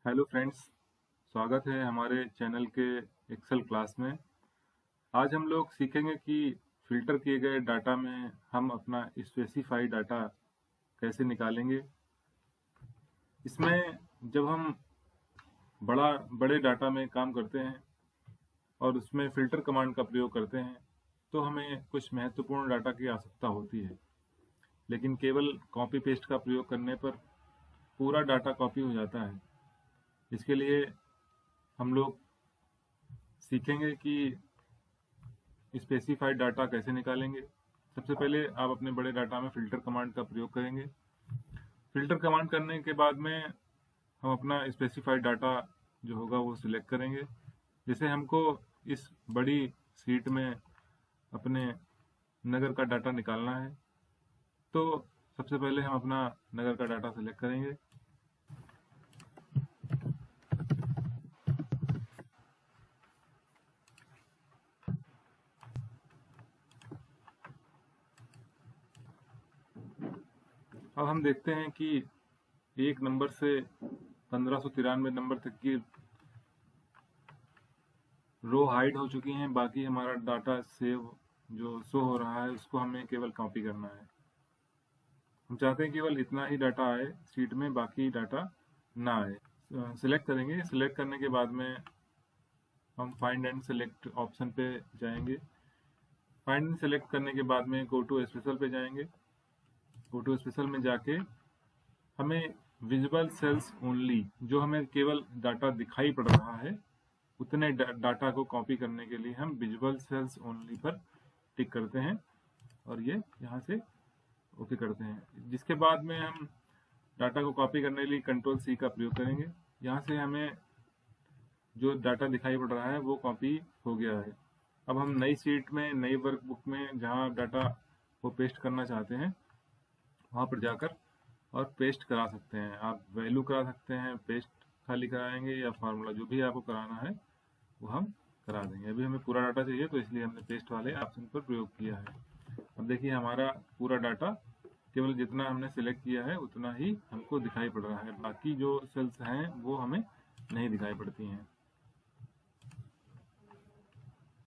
Hello friends, स्वागत है हमारे चैनल के एक्सेल क्लास में। आज हम लोग सीखेंगे कि फ़िल्टर किए गए डाटा में हम अपना स्पेसिफाई डाटा कैसे निकालेंगे। इसमें जब हम बड़े डाटा में काम करते हैं और उसमें फ़िल्टर कमांड का प्रयोग करते हैं तो हमें कुछ महत्वपूर्ण डाटा की आवश्यकता होती है, लेकिन केवल कॉपी पेस्ट का प्रयोग करने पर पूरा डाटा कॉपी हो जाता है। इसके लिए हम लोग सीखेंगे कि स्पेसिफाइड डाटा कैसे निकालेंगे। सबसे पहले आप अपने बड़े डाटा में फ़िल्टर कमांड का प्रयोग करेंगे। फ़िल्टर कमांड करने के बाद में हम अपना स्पेसिफाइड डाटा जो होगा वो सिलेक्ट करेंगे। जैसे हमको इस बड़ी शीट में अपने नगर का डाटा निकालना है, तो सबसे पहले हम अपना नगर का डाटा सिलेक्ट करेंगे। अब हम देखते हैं कि 1 नंबर से 1593 नंबर तक की रो हाइड हो चुकी हैं। बाकी हमारा डाटा सेव जो शो हो रहा है उसको हमें केवल कॉपी करना है। हम चाहते हैं केवल इतना ही डाटा आए शीट में, बाकी डाटा ना आए। सिलेक्ट करेंगे। सिलेक्ट करने के बाद में हम फाइंड एंड सेलेक्ट ऑप्शन पे जाएंगे। फाइंड एंड सेलेक्ट करने के बाद में गो टू स्पेशल पे जाएंगे। गो टू स्पेशल में जाके हमें विजुअल सेल्स ओनली, जो हमें केवल डाटा दिखाई पड़ रहा है उतने डाटा को कॉपी करने के लिए हम विजुअल सेल्स ओनली पर टिक करते हैं और ये यहाँ से ओके करते हैं। जिसके बाद में हम डाटा को कॉपी करने के लिए Ctrl+C का प्रयोग करेंगे। यहाँ से हमें जो डाटा दिखाई पड़ रहा है वो कॉपी हो गया है। अब हम नई शीट में, नई वर्कबुक में जहाँ डाटा वो पेस्ट करना चाहते हैं वहाँ पर जाकर और पेस्ट करा सकते हैं। आप वैल्यू करा सकते हैं, पेस्ट खाली कराएंगे या फार्मूला, जो भी आपको कराना है वो हम करा देंगे। अभी हमें पूरा डाटा चाहिए तो इसलिए हमने पेस्ट वाले ऑप्शन पर प्रयोग किया है। अब देखिए हमारा पूरा डाटा केवल जितना हमने सिलेक्ट किया है उतना ही हमको दिखाई पड़ रहा है, बाकी जो सेल्स हैं वो हमें नहीं दिखाई पड़ती हैं।